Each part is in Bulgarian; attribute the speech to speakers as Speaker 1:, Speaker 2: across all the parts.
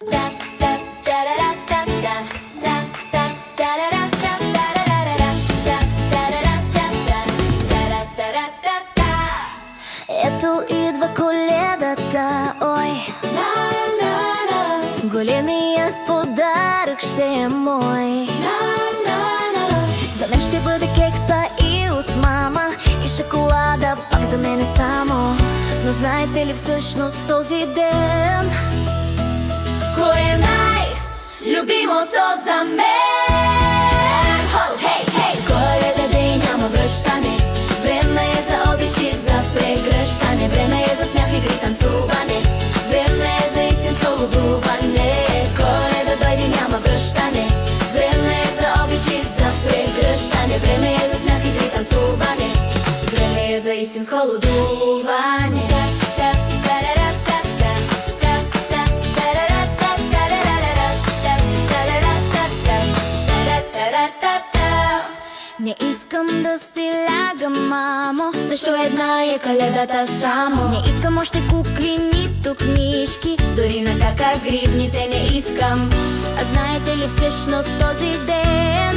Speaker 1: Ето идва Коледата, ой, големият подарък ще е мой. За мен ще бъде кекса и от мама, и шоколада пак за мене само. Но знаете ли всъщност в този ден кое е най-любимото за мен? Хей, хей! Коледа ден няма връщане, време е за обич и за прегръщане, време е за смях, игри, танцуване, време е за истинско лудуване. Коледа дойде, няма връщане, време е за обич и за прегръщане, време е за смях, игри, танцуване, време е за истинско лудуване. Не искам да си лягам, мамо, защо една е Коледата само? Не искам още кукли, нито книжки, дори на кака гривните не искам. А знаете ли всъщност този ден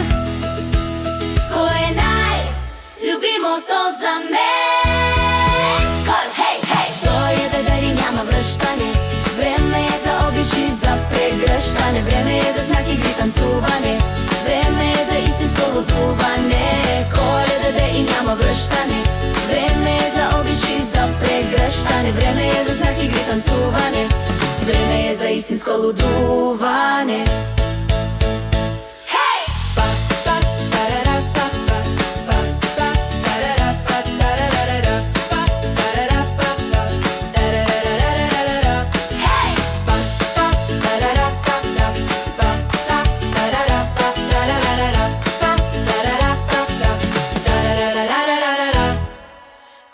Speaker 1: кое е най-любимото за мен? Хей, хей! Коледа дори няма връщане, време е за обич и за прегръщане, време е за смях, игри, танцуване, време е за истинско лудуване. Коледа де и няма връщане, време е за обич и за прегръщане, време е за смях, игри, танцуване, време е за истинско лудуване.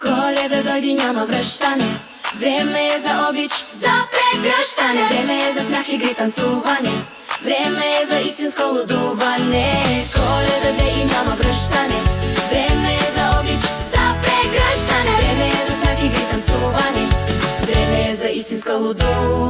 Speaker 1: Коледа дойде, няма връщане, време е за обич, за прегръщане, време е за смях, игри, танцуване, време е за истинско лудуване. Коледа де и няма връщане, време е за обич, за прегръщане, време е за смях, игри, танцуване, време е за истинско лудуване.